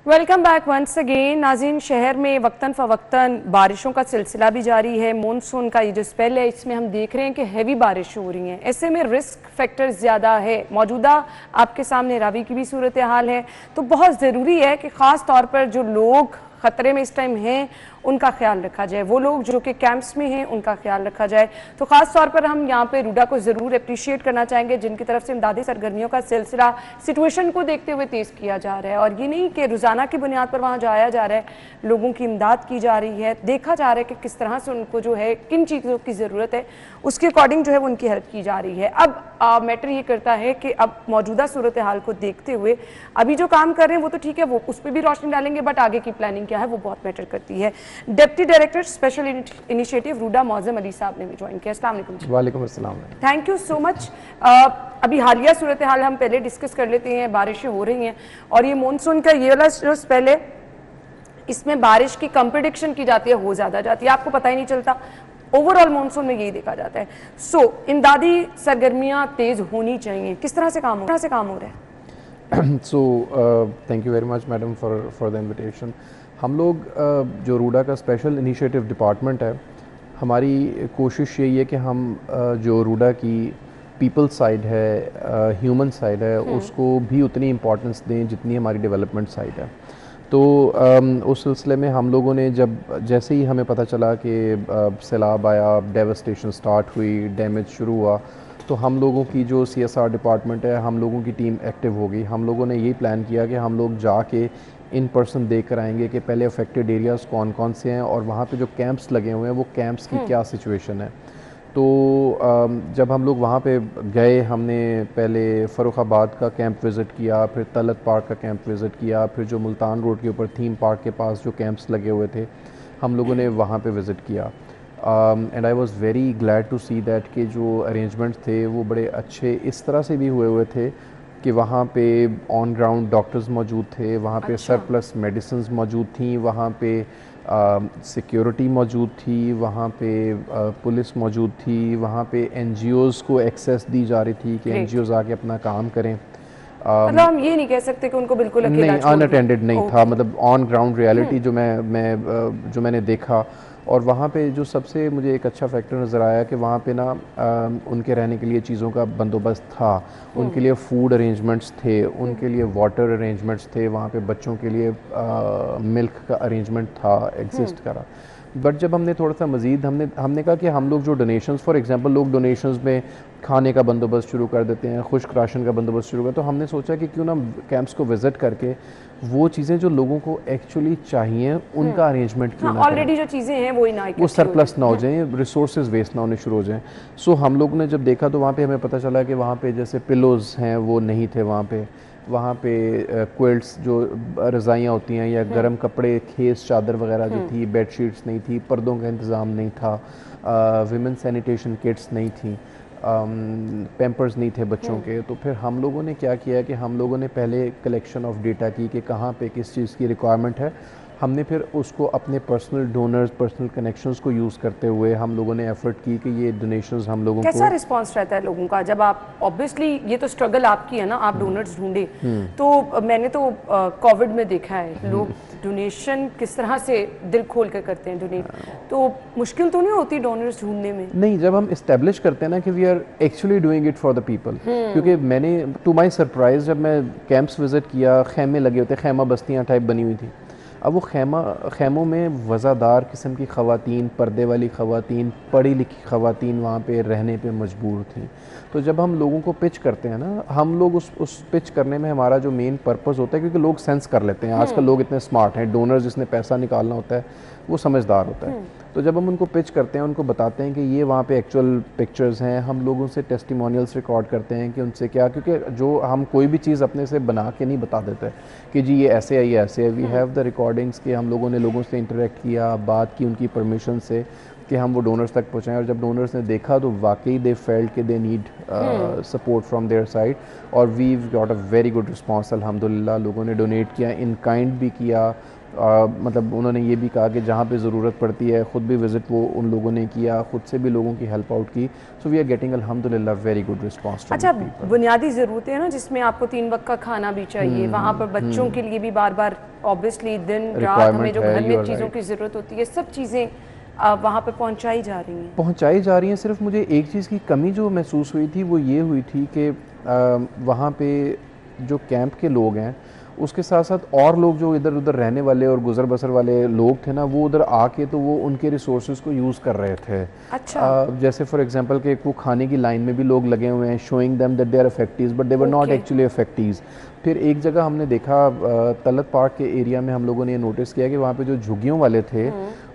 Welcome back once again नाज़रीन। शहर में वक्तन फ़वक्तन बारिशों का सिलसिला भी जारी है। मानसून का ये जो स्पेल है इसमें हम देख रहे हैं कि हैवी बारिश हो रही हैं। ऐसे में रिस्क फैक्टर ज़्यादा है। मौजूदा आपके सामने रावी की भी सूरत हाल है, तो बहुत ज़रूरी है कि ख़ास तौर पर जो लोग ख़तरे में इस टाइम हैं उनका ख्याल रखा जाए, वो लोग जो कि कैंप्स में हैं उनका ख्याल रखा जाए। तो ख़ास तौर पर हम यहाँ पे रूडा को ज़रूर अप्रिशिएट करना चाहेंगे जिनकी तरफ से इमदादी सरगर्मियों का सिलसिला सिचुएशन को देखते हुए तेज़ किया जा रहा है। और ये नहीं कि रोज़ाना की बुनियाद पर वहाँ जाया जा रहा है, लोगों की इमदाद की जा रही है, देखा जा रहा है कि किस तरह से उनको जो है किन चीज़ों की ज़रूरत है उसके अकॉर्डिंग जो है उनकी हेल्प की जा रही है। अब मैटर ये करता है कि अब मौजूदा सूरत हाल को देखते हुए अभी जो काम कर रहे हैं वो तो ठीक है, वो उस पर भी रोशनी डालेंगे, बट आगे की प्लानिंग क्या है वो बहुत मैटर करती है। Deputy director special initiative RUDA Mauzam Ali साहब ने भी ज्वाइन किया। अस्सलाम वालेकुम। वालेकुम अस्सलाम। Thank you so much. अभी हालिया सूरत हाल हम पहले डिस्कस कर लेते हैं। बारिशें हो रही हैं और ये मानसून का ये वाला जो पहले इसमें बारिश की कम प्रेडिक्शन की जाती है, हो ज़्यादा जाती है, आपको पता ही नहीं चलता। ओवरऑल मानसून में यही देखा जाता है। इमदादी सरगर्मियाँ तेज़ होनी चाहिए, किस तरह से काम हो रहा है? Thank you very much madam for the invitation. हम लोग जो रूडा का स्पेशल इनिशिएटिव डिपार्टमेंट है, हमारी कोशिश यही है कि हम जो रूडा की पीपल साइड है, ह्यूमन साइड है, उसको भी उतनी इम्पोर्टेंस दें जितनी हमारी डेवलपमेंट साइड है। तो उस सिलसिले में हम लोगों ने जैसे ही हमें पता चला कि सैलाब आया, डेवस्टेशन स्टार्ट हुई, डैमेज शुरू हुआ, तो हम लोगों की जो CSR डिपार्टमेंट है, हम लोगों की टीम एक्टिव हो गई। हम लोगों ने यही प्लान किया कि हम लोग जाके इन पर्सन देख कर आएंगे कि पहले अफेक्टेड एरियाज़ कौन कौन से हैं और वहाँ पे जो कैंप्स लगे हुए हैं वो कैंप्स की क्या सिचुएशन है। तो जब हम लोग वहाँ पे गए, हमने पहले फ़र्रुखाबाद का कैंप विज़िट किया, फिर तलत पार्क का कैंप विज़िट किया, फिर जो मुल्तान रोड के ऊपर थीम पार्क के पास जो कैंप्स लगे हुए थे हम लोगों ने वहाँ पे विज़िट किया। And I was very glad to see that कि जो अरेंजमेंट्स थे वो बड़े अच्छे इस तरह से भी हुए थे कि वहाँ पे ऑन ग्राउंड डॉक्टर्स मौजूद थे, वहाँ पे सरप्लस मेडिसिन्स मौजूद थी, वहाँ पे सिक्योरिटी मौजूद थी, वहाँ पे पुलिस मौजूद थी, वहाँ पे NGOs को एक्सेस दी जा रही थी कि NGOs आके अपना काम करें। मतलब हम ये नहीं कह सकते कि उनको बिल्कुल अकेला नहीं, अनअटेंडेड नहीं था, मतलब ऑन ग्राउंड रियलिटी जो मैंने देखा। और वहाँ पे जो सबसे मुझे एक अच्छा फैक्टर नज़र आया कि वहाँ पे ना उनके रहने के लिए चीज़ों का बंदोबस्त था, उनके लिए फूड अरेंजमेंट्स थे, उनके लिए वाटर अरेंजमेंट्स थे, वहाँ पे बच्चों के लिए मिल्क का अरेंजमेंट था, एग्जिस्ट करा। बट जब हमने थोड़ा सा मज़ीद हमने कहा कि हम लोग जो डोनेशंस, फॉर एग्जांपल लोग डोनेशंस में खाने का बंदोबस्त शुरू कर देते हैं, खुश्क राशन का बंदोबस्त शुरू कर, तो हमने सोचा कि क्यों ना कैंप्स को विज़िट करके वो चीज़ें जो लोगों को एक्चुअली चाहिए उनका अरेंजमेंट क्यों ना ऑलरेडी जो चीज़ें हैं वो सरप्लस ना हो जाएँ, रिसोर्सेज वेस्ट ना होने शुरू हो जाएँ। सो हम लोग ने जब देखा तो वहाँ पे हमें पता चला कि वहाँ पे जैसे पिलोज़ हैं वो नहीं थे वहाँ पे क्विल्ट्स जो रज़ाइयाँ होती हैं या गर्म कपड़े, खेस चादर वगैरह जो थी, बेडशीट्स नहीं थी, पर्दों का इंतज़ाम नहीं था, विमेन सैनिटेशन किट्स नहीं थी, पैम्पर्स नहीं थे बच्चों के। तो फिर हम लोगों ने क्या किया कि हम लोगों ने पहले कलेक्शन ऑफ डेटा की कि कहाँ पे किस चीज़ की रिक्वायरमेंट है। हमने फिर उसको अपने पर्सनल डोनर्स, पर्सनल कनेक्शंस को यूज़ करते हुए हम लोगों ने एफर्ट की कि ये डोनेशंस हम लोगों कैसा रिस्पांस रहता है लोगों का जब आप, ऑब्वियसली ये तो स्ट्रगल आपकी है ना, आप डोनर्स ढूंढे। तो मैंने तो कोविड में देखा है लोग डोनेशन किस तरह से दिल खोल कर करते हैं डोनेट, तो मुश्किल तो नहीं होती डोनर्स ढूंढने में? नहीं, जब हम इस्टेब्लिश करते हैं ना कि we are actually doing it for the people, क्योंकि मैंने टू माई सरप्राइज जब मैं कैंप्स विज़िट किया, खैमे लगे होते, खैमा बस्तियाँ टाइप बनी हुई थी। अब वो खैमों में वज़ादार किस्म की ख़वातीन, पर्दे वाली ख़वातीन, पढ़ी लिखी ख़वातीन वहाँ पे रहने पे मजबूर थी। तो जब हम लोगों को पिच करते हैं ना, हम लोग उस पिच करने में हमारा जो मेन पर्पस होता है, क्योंकि लोग सेंस कर लेते हैं, आजकल लोग इतने स्मार्ट हैं, डोनर जिसने पैसा निकालना होता है वो समझदार होता है। तो जब हम उनको पिच करते हैं, उनको बताते हैं कि ये वहाँ पे एक्चुअल पिक्चर्स हैं, हम लोगों से टेस्टिमोनियल्स रिकॉर्ड करते हैं कि उनसे क्या, क्योंकि जो हम कोई भी चीज़ अपने से बना के नहीं बता देते कि जी ये ऐसे है, ये ऐसे है। वी हैव द रिकॉर्डिंग्स कि हम लोगों ने लोगों से इंटरेक्ट किया, बात की उनकी परमिशन से कि हम वो डोनर्स तक पहुँचाएँ। और जब डोनर्स ने देखा तो वाकई दे फेल्ट कि they need support from their side, और we got a very good response अल्हम्दुलिल्लाह। लोगों ने डोनेट किया, इन काइंड भी किया, मतलब उन्होंने ये भी कहा कि जहाँ पे ज़रूरत पड़ती है ख़ुद भी विज़िट वो उन लोगों ने किया, ख़ुद से भी लोगों की हेल्प आउट की। सो वी आर गेटिंग अल्हम्दुलिल्लाह वेरी गुड रिस्पांस। अच्छा, बुनियादी ज़रूरतें हैं ना, जिसमें आपको 3 वक्त का खाना भी चाहिए, वहाँ पर बच्चों के लिए भी बार बार ऑब्वियसली दिन रात हमें जो घर में चीज़ों की ज़रूरत होती है, सब चीज़ें वहाँ पर पहुँचाई जा रही हैं? पहुँचाई जा रही हैं। सिर्फ मुझे एक चीज़ की कमी जो महसूस हुई थी वो ये हुई थी कि वहाँ पे जो कैंप के लोग हैं उसके साथ साथ और लोग जो इधर उधर रहने वाले और गुजर बसर वाले लोग थे ना, वो उधर आके तो वो उनके रिसोर्सेज को यूज़ कर रहे थे। अच्छा। जैसे फॉर एग्जांपल कि वो खाने की लाइन में भी लोग लगे हुए हैं, showing them that they are affectees but they were not actually affectees. फिर एक जगह हमने देखा तलत पार्क के एरिया में, हम लोगों ने ये नोटिस किया कि वहाँ पे जो झुग्गियों वाले थे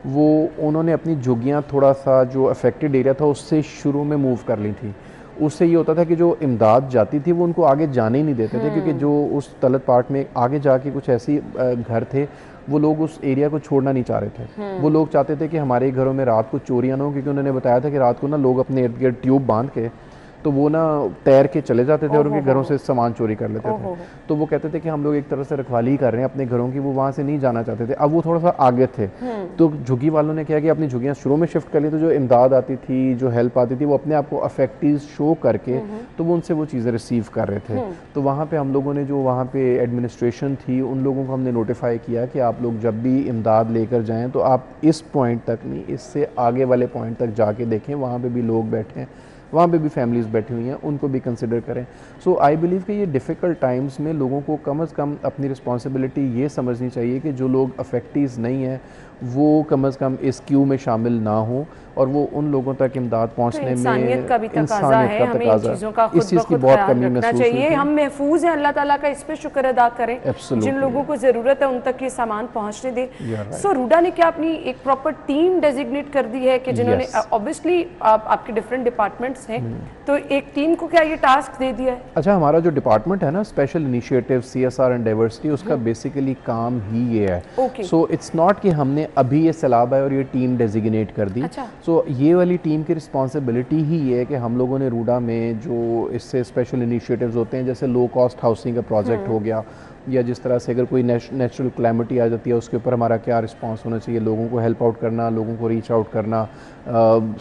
वो उन्होंने अपनी झुग्गियाँ थोड़ा सा जो अफेक्टेड एरिया था उससे शुरू में मूव कर ली थी। उससे ये होता था कि जो इमदाद जाती थी वो उनको आगे जाने ही नहीं देते थे, क्योंकि जो उस तलत पार्क में आगे जाके कुछ ऐसी घर थे वो लोग उस एरिया को छोड़ना नहीं चाह रहे थे। वो लोग चाहते थे कि हमारे घरों में रात को चोरियां ना हो, क्योंकि उन्होंने बताया था कि रात को ना लोग अपने इर्द गिर्द ट्यूब बांध के तो वो ना तैर के चले जाते थे और उनके घरों से सामान चोरी कर लेते थे। तो वो कहते थे कि हम लोग एक तरह से रखवाली ही कर रहे हैं अपने घरों की, वो वहाँ से नहीं जाना चाहते थे। अब वो थोड़ा सा आगे थे, तो झुग्गी वालों ने क्या किया, अपनी झुग्गियाँ शुरू में शिफ्ट कर ली, तो जो इमदाद आती थी, जो हेल्प आती थी, वो अपने आप को अफेक्टीव शो करके तो वो उनसे वो चीज़ें रिसीव कर रहे थे। तो वहाँ पर हम लोगों ने, जो वहाँ पर एडमिनिस्ट्रेशन थी, उन लोगों को हमने नोटिफाई किया कि आप लोग जब भी इमदाद लेकर जाएँ तो आप इस पॉइंट तक नहीं, इससे आगे वाले पॉइंट तक जाके देखें, वहाँ पर भी लोग बैठे हैं, वहाँ पे भी फैमिलीज़ बैठी हुई हैं, उनको भी कंसिडर करें। सो आई बिलीव कि ये डिफ़िकल्ट टाइम्स में लोगों को कम से कम अपनी रिस्पॉन्सिबिलिटी ये समझनी चाहिए कि जो लोग अफेक्टीज़ नहीं हैं वो कम से कम इस क्यू में शामिल ना हों, और वो उन लोगों तक इमदाद पहुंचने में इंसानियत का भी तकाजा है, हमें इन चीज़ों का खुद ब खुद ख्याल रखना चाहिए। हम महफूज हैं, अल्लाह ताला का इस पे शुक्र अदा करें, जिन लोगों को ज़रूरत है उन तक ये सामान पहुंचने दें। सो रूडा ने क्या अपनी एक प्रॉपर टीम डेजिग्नेट कर दी है कि जिन्होंने, ऑब्वियसली आपके डिफरेंट डिपार्टमेंट्स हैं, तो एक टीम को क्या ये टास्क दे दिया है? अच्छा, हमारा जो डिपार्टमेंट है ना, special initiative CSR and diversity, उसका बेसिकली काम ही ये है। सो इट्स नॉट कि हमने अभी ये सैलाब है और ये टीम डेजिग्नेट कर दी। सो ये वाली टीम की रिस्पॉन्सिबिलिटी ही ये है कि हम लोगों ने रूडा में जो इससे स्पेशल इनिशिएटिव्स होते हैं, जैसे लो कॉस्ट हाउसिंग का प्रोजेक्ट हो गया, या जिस तरह से अगर कोई नेचुरल क्लैमिटी आ जाती है उसके ऊपर हमारा क्या रिस्पांस होना चाहिए, लोगों को हेल्प आउट करना, लोगों को रीच आउट करना,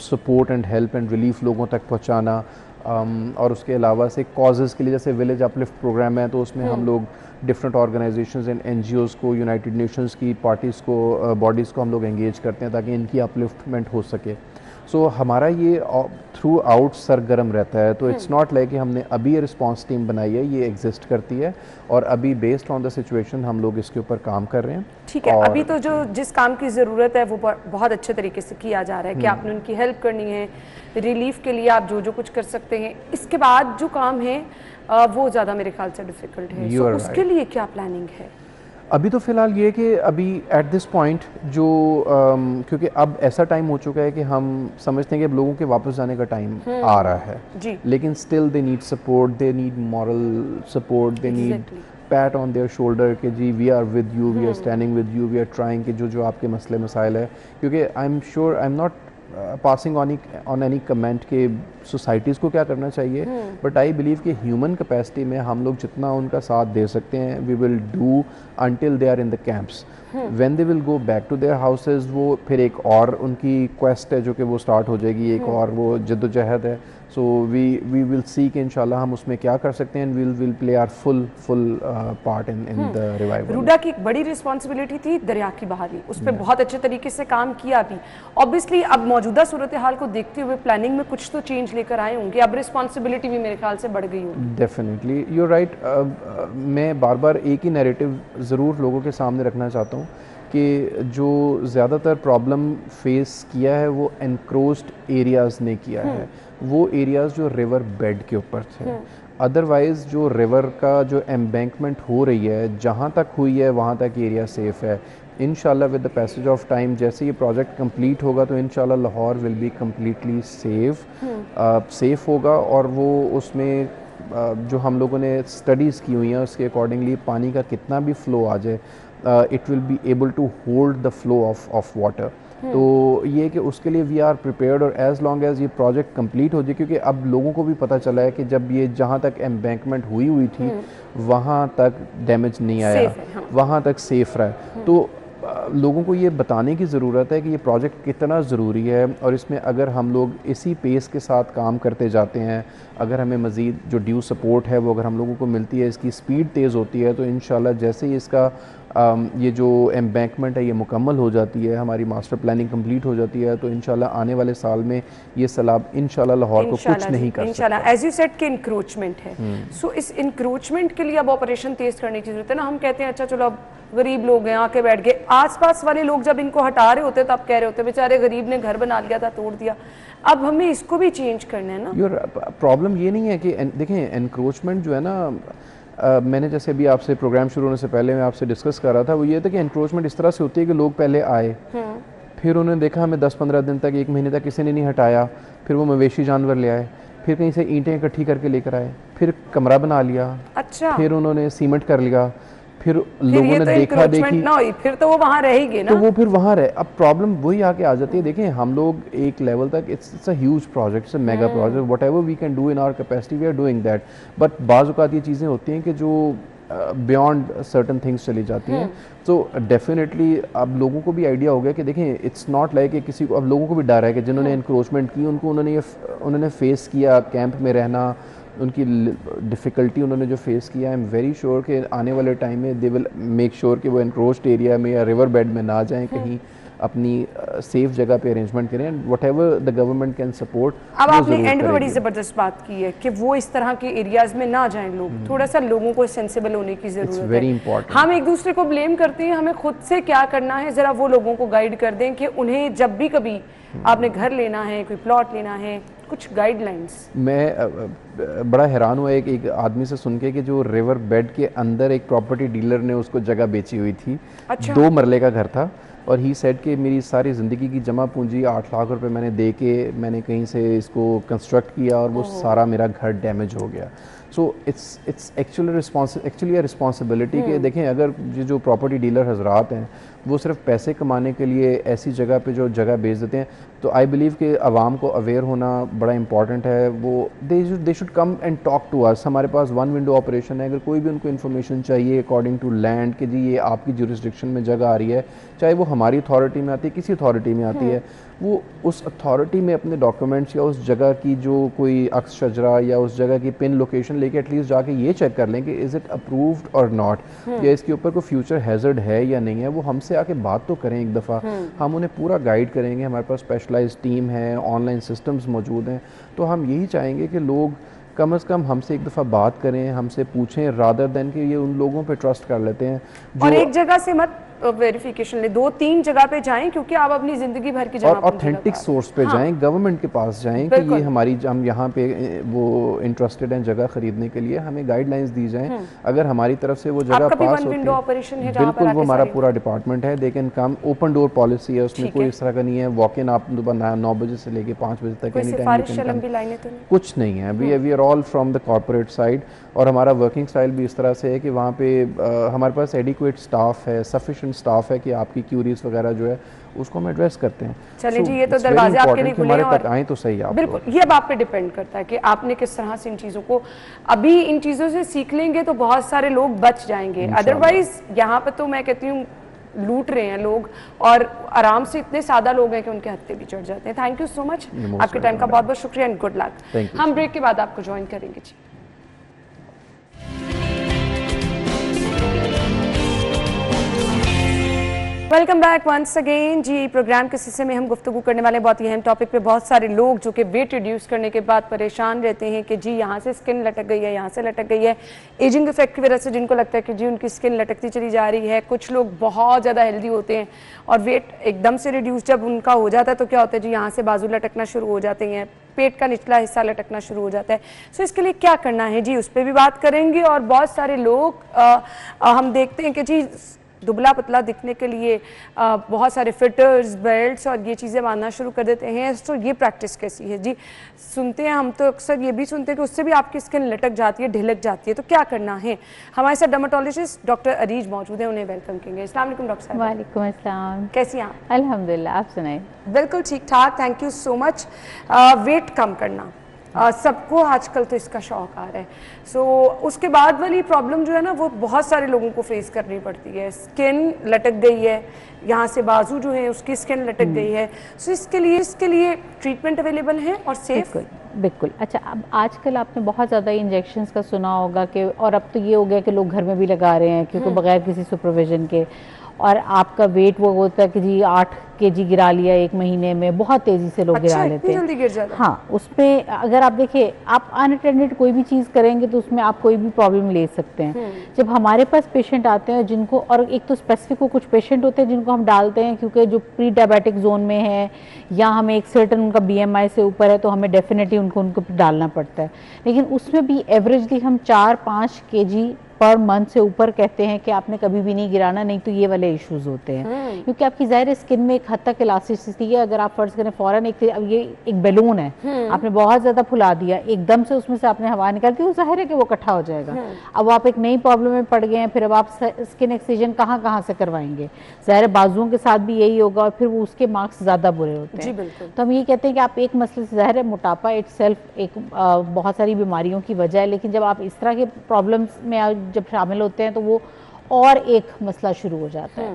support and help and relief लोगों तक पहुंचाना, और उसके अलावा से कॉजेज़ के लिए जैसे विलेज अपलिफ्ट प्रोग्राम है, तो उसमें हम लोग डिफरेंट ऑर्गेनाइजेशंस एंड NGOs को, यूनाइटेड नेशंस की पार्टीज़ को, बॉडीज़ को हम लोग एंगेज करते हैं ताकि इनकी अपलिफ्टमेंट हो सके। सो हमारा ये थ्रू आउट सरगर्म रहता है। तो इट्स नॉट लाइक कि हमने अभी ये रिस्पांस टीम बनाई है, ये एग्जिस्ट करती है और अभी बेस्ड ऑन द सिचुएशन हम लोग इसके ऊपर काम कर रहे हैं। ठीक है, अभी तो जो जिस काम की ज़रूरत है वो बहुत अच्छे तरीके से किया जा रहा है कि आपने उनकी हेल्प करनी है, रिलीफ के लिए आप जो कुछ कर सकते हैं। इसके बाद जो काम है वो ज़्यादा मेरे ख्याल से डिफ़िकल्ट है, so उसके लिए क्या प्लानिंग है? अभी तो फ़िलहाल ये कि अभी एट दिस पॉइंट जो क्योंकि अब ऐसा टाइम हो चुका है कि हम समझते हैं कि अब लोगों के वापस जाने का टाइम आ रहा है जी। लेकिन still they need support, they need moral support, they need pat on their shoulder कि जी we are with you, we are standing with you, we are trying कि जो आपके मसले मसाइल है। क्योंकि I am sure, I am not passing on any comment के सोसाइटीज़ को क्या करना चाहिए, बट आई बिलीव कि ह्यूमन कैपेसिटी में हम लोग जितना उनका साथ दे सकते हैं we will do until they are in the camps. When they will go back to their houses, वो फिर एक और उनकी क्वेस्ट है जो कि वो स्टार्ट हो जाएगी, एक और वो जद्दोजहद है। सो वी विल सी कि इंशाल्लाह हम उसमें क्या कर सकते हैं, and will play our full part in the revival. RUDA की एक बड़ी रिस्पॉन्सिबिलिटी थी दरिया की बहाली, उस पर बहुत अच्छे तरीके से काम किया भी। ऑब्वियसली अब मौजूदा सूरत हाल को देखते हुए प्लानिंग में कुछ तो चेंज लेकर आए होंगे, अब रिस्पॉन्सिबिलिटी भी मेरे ख्याल से बढ़ गई होगी। Definitely, you right. मैं बार बार एक ही नैरेटिव ज़रूर लोगों के सामने रखना चाहता हूँ कि जो ज़्यादातर प्रॉब्लम फेस किया है वो एनक्रोच्ड एरियाज़ ने किया है, वो एरियाज़ जो रिवर बेड के ऊपर थे। अदरवाइज़ जो रिवर का जो एम्बैंकमेंट हो रही है, जहाँ तक हुई है वहाँ तक एरिया सेफ़ है। इंशाल्लाह with the passage of time जैसे ये प्रोजेक्ट कंप्लीट होगा तो इंशाल्लाह Lahore will be completely safe होगा, और वो उसमें जो हम लोगों ने स्टडीज़ की हुई हैं उसके अकॉर्डिंगली पानी का कितना भी फ़्लो आ जाए, it will be able to hold the flow of water. तो ये कि उसके लिए वी आर प्रिपेयर्ड, और एज़ लॉन्ग एज़ ये प्रोजेक्ट कंप्लीट हो जाए, क्योंकि अब लोगों को भी पता चला है कि जब ये जहाँ तक एम्बैंकमेंट हुई थी वहाँ तक डैमेज नहीं आया, वहाँ तक सेफ़ रहा है। तो लोगों को ये बताने की ज़रूरत है कि ये प्रोजेक्ट कितना ज़रूरी है, और इसमें अगर हम लोग इसी पेस के साथ काम करते जाते हैं, अगर हमें मज़ीद जो ड्यू सपोर्ट है वो अगर हम लोगों को मिलती है, इसकी स्पीड तेज़ होती है, तो इंशाल्लाह जैसे ही इसका ये जो एम्बैंकमेंट है ये मुकम्मल हो जाती है, हमारी मास्टर प्लानिंग कंप्लीट हो जाती है, तो इंशाल्लाह आने वाले साल में ये सैलाब इंशाल्लाह लाहौर को कुछ नहीं कर सकता। एज यू सेड कि इंक्रोचमेंट है, सो इस इंक्रोचमेंट के लिए अब ऑपरेशन तेज करने की जरूरत है ना। हम कहते हैं अच्छा चलो अब गरीब लोग हैं आके बैठ गए, आसपास वाले लोग जब इनको हटा रहे होते तब कह रहे होते बेचारे गरीब ने घर बना लिया था तोड़ दिया। अब हमें इसको भी चेंज करना है ना। योर प्रॉब्लम ये नहीं है कि देखें एनक्रोचमेंट जो है ना, मैंने जैसे अभी आपसे प्रोग्राम शुरू होने से पहले मैं आपसे डिस्कस कर रहा था, वो ये था कि एनक्रोचमेंट इस तरह से होती है कि लोग पहले आए, फिर उन्होंने देखा हमें 10-15 दिन तक 1 महीने तक किसी ने नहीं हटाया, फिर वो मवेशी जानवर ले आए, फिर कहीं से ईंटें इकट्ठी करके लेकर आए, फिर कमरा बना लिया, अच्छा, फिर उन्होंने सीमेंट कर लिया, फिर लोगों ने देखा देखी ना हुई, फिर तो वो वहाँ रहेगी ना, तो वो फिर वहाँ रहे। अब प्रॉब्लम वही आके आ जाती है। देखें हम लोग एक लेवल तक it's a huge project, it's a mega project, whatever we can do in our capacity we are doing that, but बाज़ औक़ात ये चीज़ें होती हैं कि जो बियॉन्ड सर्टन थिंग्स चली जाती हैं। तो डेफिनेटली अब लोगों को भी आइडिया हो गया कि देखें इट्स नॉट लाइक कि किसी को, अब लोगों को भी डर है कि जिन्होंने एनक्रोचमेंट की उनको उन्होंने फेस किया, कैंप में रहना, उनकी डिफ़िकल्टी उन्होंने जो फेस किया, आई एम वेरी श्योर कि आने वाले टाइम में दे विल मेक श्योर कि वो एनक्रोच्ड एरिया में या रिवर बेड में ना जाएं, कहीं अपनी सेफ जगह पे अरेंजमेंट करें, whatever the government can support. अब आपने एंड पे बड़ी ज़बरदस्त बात की है कि वो इस तरह के एरियाज़ में ना जाएं लोग, थोड़ा सा लोगों को सेंसिबल होने की ज़रूरत है। Very important. हम एक दूसरे को ब्लेम करते हैं, हमें खुद से क्या करना है ज़रा वो लोगों को गाइड कर दें कि उन्हें जब भी कभी आपने घर लेना है, कोई प्लॉट लेना है, कुछ गाइडलाइंस। मैं बड़ा हैरान हुआ एक आदमी से सुन के कि जो रिवर बेड के अंदर एक प्रॉपर्टी डीलर ने उसको जगह बेची हुई थी। अच्छा। 2 मरले का घर था, और ही सेड कि मेरी सारी ज़िंदगी की जमा पूंजी 8 लाख रुपए मैंने दे के मैंने कहीं से इसको कंस्ट्रक्ट किया, और वो सारा मेरा घर डैमेज हो गया। सो इट्स एक्चुअली रिस्पॉन्सिबिलिटी कि देखें अगर ये जो प्रॉपर्टी डीलर हजरात हैं वो सिर्फ पैसे कमाने के लिए ऐसी जगह पे जो जगह बेच देते हैं, तो आई बिलीव कि आवाम को अवेयर होना बड़ा इंपॉर्टेंट है। वो they should come and talk to us. हमारे पास 1 विंडो ऑपरेशन है, अगर कोई भी उनको इन्फॉर्मेशन चाहिए अकॉर्डिंग टू लैंड कि जी ये आपकी जुरिस्डिक्शन में जगह आ रही है, चाहे वो हमारी अथॉरिटी में आती है, किसी अथॉरिटी में आती है, वो उस अथॉरिटी में अपने डॉक्यूमेंट्स या उस जगह की जो कोई अक्स शजरा या उस जगह की पिन लोकेशन लेके एटलीस्ट जाके ये चेक कर लें कि इज़ इट अप्रूव्ड और नॉट, या इसके ऊपर कोई फ्यूचर हैज़र्ड है या नहीं है। वो हमसे आके बात तो करें एक दफ़ा, हम उन्हें पूरा गाइड करेंगे, हमारे पास स्पेशलाइज्ड टीम है, ऑनलाइन सिस्टम्स मौजूद हैं। तो हम यही चाहेंगे कि लोग कम से कम हमसे एक दफ़ा बात करें, हमसे पूछें, रादर देन कि ये उन लोगों पे ट्रस्ट कर लेते हैं जो और एक जगह से मत वेरिफिकेशन ले, 2-3 जगह पे जाएं, क्योंकि आप अपनी ज़िंदगी भर की जमा और ऑथेंटिक सोर्स पे जाएं, गवर्नमेंट के पास जाएं कि ये हमारी, हम यहाँ पे वो इंटरेस्टेड हैं जगह खरीदने के लिए, हमें गाइडलाइंस दी जाएं। अगर हमारी तरफ से वो जगह पास होती है, बिल्कुल वो हमारा पूरा डिपार्टमेंट है, they can come, open door policy है, उसमें कोई इस तरह का नहीं है वॉक इन आप 9 बजे से लेके 5 बजे तक एनी टाइम, कुछ नहीं है। We are all from the corporate side, और हमारा वर्किंग स्टाइल भी इस तरह से है कि वहाँ पे हमारे पास एडिक्वेट स्टाफ है, सफिशिएंट स्टाफ है कि आपकी क्यूरीज वगैरह जो है उसको हम एड्रेस करते हैं। चलिए जी, ये तो दरवाजे आपके लिए खुले हैं, हमारे तक आए तो सही आप। बिल्कुल, ये अब आप पे डिपेंड करता है कि आपने किस तरह से इन चीज़ों को, अभी इन चीज़ों से सीख लेंगे तो बहुत सारे लोग बच जाएंगे, अदरवाइज यहाँ पे तो मैं कहती हूँ लूट रहे हैं लोग, और आराम से इतने सादा लोग हैं कि उनके हत्थे भी चढ़ जाते हैं। थैंक यू सो मच, आपके टाइम का बहुत बहुत शुक्रिया एंड गुड लक। हम ब्रेक के बाद आपको ज्वाइन करेंगे जी। वेलकम बैक वंस अगेन जी। प्रोग्राम के हिस्से में हम गुफ्तगू करने वाले बहुत ही अहम टॉपिक पे। बहुत सारे लोग जो कि वेट रिड्यूस करने के बाद परेशान रहते हैं कि जी यहाँ से स्किन लटक गई है, यहाँ से लटक गई है, एजिंग इफेक्ट की वजह से जिनको लगता है कि जी उनकी स्किन लटकती चली जा रही है। कुछ लोग बहुत ज़्यादा हेल्दी होते हैं और वेट एकदम से रिड्यूस जब उनका हो जाता है तो क्या होता है जी, यहाँ से बाजू लटकना शुरू हो जाते हैं, पेट का निचला हिस्सा लटकना शुरू हो जाता है। सो इसके लिए क्या करना है जी, उस पर भी बात करेंगे। और बहुत सारे लोग हम देखते हैं कि जी दुबला पतला दिखने के लिए बहुत सारे फिटर्स, बेल्ट्स और ये चीज़ें बांधना शुरू कर देते हैं। तो ये प्रैक्टिस कैसी है जी? सुनते हैं हम तो अक्सर ये भी सुनते हैं कि उससे भी आपकी स्किन लटक जाती है, ढिलक जाती है, तो क्या करना है? हमारे साथ डर्मेटोलॉजिस्ट डॉक्टर अरीज मौजूद हैं, उन्हें वेलकम करेंगे। अस्सलाम वालेकुम डॉक्टर साहब। वालेकुम अस्सलाम। कैसी हैं आप? अल्हम्दुलिल्लाह, आप सुनाएं। बिल्कुल ठीक ठाक, thank you so much. Weight कम करना सबको आजकल तो इसका शौक आ रहा है। सो उसके बाद वाली प्रॉब्लम जो है ना वो बहुत सारे लोगों को फेस करनी पड़ती है। स्किन लटक गई है, यहाँ से बाजू जो है उसकी स्किन लटक गई है। सो इसके लिए ट्रीटमेंट अवेलेबल है और सेफ। बिल्कुल। अच्छा, अब आजकल आपने बहुत ज़्यादा इंजेक्शंस का सुना होगा कि, और अब तो ये हो गया कि लोग घर में भी लगा रहे हैं क्योंकि बगैर किसी सुपरविजन के, और आपका वेट वो होता है कि जी 8 kg गिरा लिया 1 महीने में, बहुत तेज़ी से लोग गिरा लेते हैं। जल्दी गिर जाता है। हाँ, उसमें अगर आप देखिए, आप अनअटेंडेड कोई भी चीज़ करेंगे तो उसमें आप कोई भी प्रॉब्लम ले सकते हैं। जब हमारे पास पेशेंट आते हैं जिनको, और एक तो स्पेसिफिक को कुछ पेशेंट होते हैं जिनको हम डालते हैं क्योंकि जो प्री डायबिटिक जोन में है या हमें एक सर्टन उनका BMI से ऊपर है तो हमें डेफिनेटली उनको डालना पड़ता है। लेकिन उसमें भी एवरेजली हम 4-5 kg पर मंथ से ऊपर कहते हैं कि आपने कभी भी नहीं गिराना, नहीं तो ये वाले इश्यूज होते हैं। क्योंकि आपकी ज़ाहिर स्किन में एक हद तक इलास्टिसिटी है। अगर आप फर्ज करें फौरन अब ये एक बैलून है, आपने बहुत ज़्यादा फुला दिया, एकदम से उसमें से आपने हवा निकाल दी, वो ज़ाहिर है कि वो इकट्ठा हो जाएगा। अब आप एक नई प्रॉब्लम में पड़ गए हैं, फिर अब आप स्किन एक्ससिजन कहाँ से करवाएंगे? ज़ाहिर बाजुओं के साथ भी यही होगा और फिर वो उसके मार्क्स ज़्यादा बुरे होते हैं। तो हम ये कहते हैं कि आप एक मसले से, ज़ाहिर है मोटापा इटसेल्फ एक बहुत सारी बीमारियों की वजह है, लेकिन जब आप इस तरह के प्रॉब्लम्स में जब शामिल होते हैं तो वो और एक मसला शुरू हो जाता है।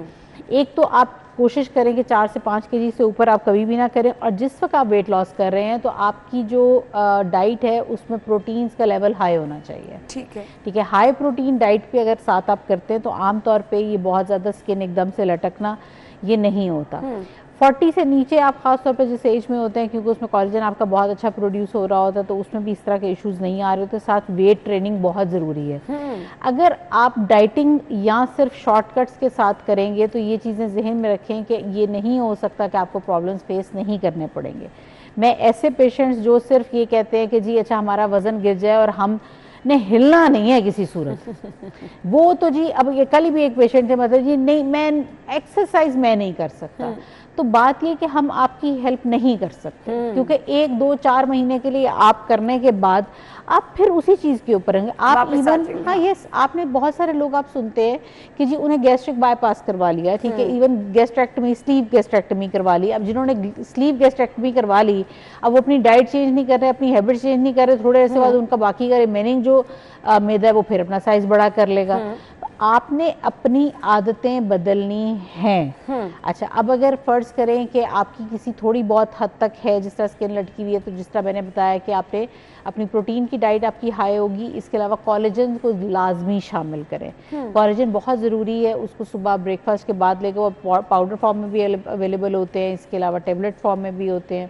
एक तो आप कोशिश करें कि 4 से 5 kg से ऊपर आप कभी भी ना करें, और जिस वक्त आप वेट लॉस कर रहे हैं तो आपकी जो डाइट है उसमें प्रोटीन्स का लेवल हाई होना चाहिए। ठीक है। हाई प्रोटीन डाइट पे अगर साथ आप करते हैं तो आमतौर पे ये बहुत ज़्यादा स्किन एकदम से लटकना ये नहीं होता। 40 से नीचे आप खास तौर पे जिस एज में होते हैं, क्योंकि उसमें कोलेजन आपका बहुत अच्छा प्रोड्यूस हो रहा होता है, तो उसमें भी इस तरह के इश्यूज नहीं आ रहे होते। साथ वेट ट्रेनिंग बहुत ज़रूरी है। अगर आप डाइटिंग या सिर्फ शॉर्टकट्स के साथ करेंगे तो ये चीज़ें जहन में रखें कि ये नहीं हो सकता कि आपको प्रॉब्लम्स फेस नहीं करने पड़ेंगे। मैं ऐसे पेशेंट्स जो सिर्फ ये कहते हैं कि जी अच्छा हमारा वज़न गिर जाए और हम ने हिलना नहीं है किसी सूरत, वो तो जी, अब ये कल भी एक पेशेंट थे, मतलब जी नहीं मैं एक्सरसाइज मैं नहीं कर सकता, तो बात ये कि हम आपकी हेल्प नहीं कर सकते, क्योंकि 1, 2, 4 महीने के लिए आप करने के बाद आप फिर उसी चीज़ के ऊपर रहेंगे। आप इवन, हाँ यस, आपने बहुत सारे लोग आप सुनते हैं कि जी उन्हें गैस्ट्रिक बाईपास करवा लिया, ठीक है, इवन गैस्ट्रेक्टमी, स्लीव गैस्ट्रेक्टमी करवा ली। अब जिन्होंने स्लीव गैस्ट्रेक्टमी करवा ली, अब वो अपनी डाइट चेंज नहीं कर रहे, अपनी हैबिट चेंज नहीं कर रहे, थोड़े ऐसे बाद उनका बाकी का रिमेनिंग जो मैदा है वो फिर अपना साइज बड़ा कर लेगा। आपने अपनी आदतें बदलनी हैं। अच्छा, अब अगर फ़र्ज़ करें कि आपकी किसी थोड़ी बहुत हद तक है, जिस तरह स्किन लटकी हुई है, तो जिस तरह मैंने बताया कि आपने अपनी प्रोटीन की डाइट आपकी हाई होगी। इसके अलावा कोलेजन को लाजमी शामिल करें। कोलेजन बहुत ज़रूरी है, उसको सुबह ब्रेकफास्ट के बाद लेकर, वो पाउडर फॉर्म में भी अवेलेबल होते हैं, इसके अलावा टेबलेट फॉर्म में भी होते हैं।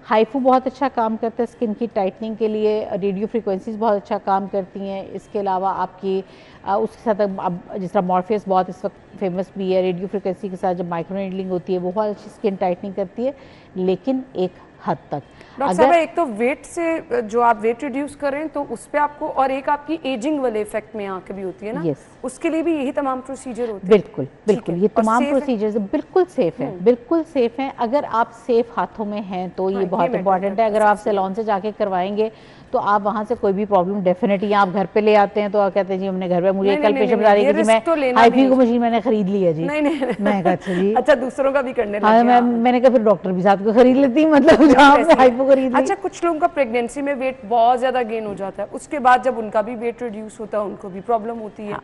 हाइफू बहुत अच्छा काम करता है स्किन की टाइटनिंग के लिए, रेडियो फ्रीक्वेंसीज बहुत अच्छा काम करती हैं। इसके अलावा आपकी उसके साथ अब जिस तरह मॉर्फियस बहुत इस वक्त फेमस भी है, रेडियो फ्रीक्वेंसी के साथ जब माइक्रोनीडलिंग होती है वो बहुत अच्छी स्किन टाइटनिंग करती है, लेकिन एक हद तक। डॉक्टर साहब, एक तो वेट से जो आप वेट रिड्यूस कर रहे हैं तो उस पर आपको, और एक आपकी एजिंग वाले इफेक्ट में आंखें भी होती है ना, उसके लिए भी यही तमाम प्रोसीजर होते हैं। बिल्कुल बिल्कुल, ये तमाम प्रोसीजर्स बिल्कुल सेफ है, बिल्कुल सेफ है। अगर आप सेफ हाथों में हैं तो ये बहुत इंपॉर्टेंट है। अगर आप सैलून से जाके करवाएंगे तो आप वहाँ से कोई भी प्रॉब्लम डेफिनेटली, आप घर पे ले आते हैं तो आप कहते हैं जी हमने घर पे, मुझे कल पेशेंट बता रही है कि मैं हाइफी को मशीन मैंने खरीद ली है जी। मैं कहा अच्छा जी, अच्छा दूसरों का भी करने लगे। हाँ, मैंने कहा फिर डॉक्टर भी साथ को खरीद लेती, मतलब जहाँ पे हाइपो खरीद ली। अच्छा, कुछ लोगों का प्रेगनेंसी में वेट बहुत ज्यादा गेन हो जाता है, उसके बाद जब उनका भी वेट रिड्यूस होता है उनको भी प्रॉब्लम होती है।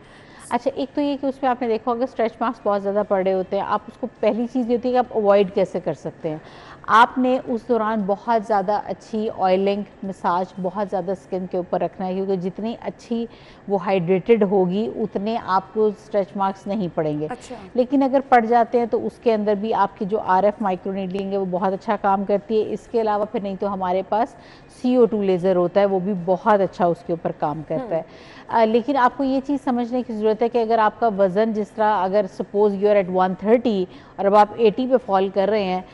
अच्छा, एक तो ये कि उसमें आपने देखा होगा स्ट्रेच मार्क्स बहुत ज़्यादा पड़े होते हैं। आप उसको, पहली चीज़ ये होती है कि आप अवॉइड कैसे कर सकते हैं। आपने उस दौरान बहुत ज़्यादा अच्छी ऑयलिंग, मसाज बहुत ज़्यादा स्किन के ऊपर रखना है, क्योंकि जितनी अच्छी वो हाइड्रेटेड होगी उतने आपको स्ट्रेच मार्क्स नहीं पड़ेंगे। अच्छा। लेकिन अगर पड़ जाते हैं तो उसके अंदर भी आपकी जो RF माइक्रोनीडलिंग है वो बहुत अच्छा काम करती है। इसके अलावा फिर नहीं तो हमारे पास CO2 लेज़र होता है, वो भी बहुत अच्छा उसके ऊपर काम करता है। लेकिन आपको ये चीज़ समझने की ज़रूरत है कि अगर आपका वज़न, जिस तरह अगर सपोज़ यू आर एट 130 और अब आप 80 पे फॉल कर रहे हैं,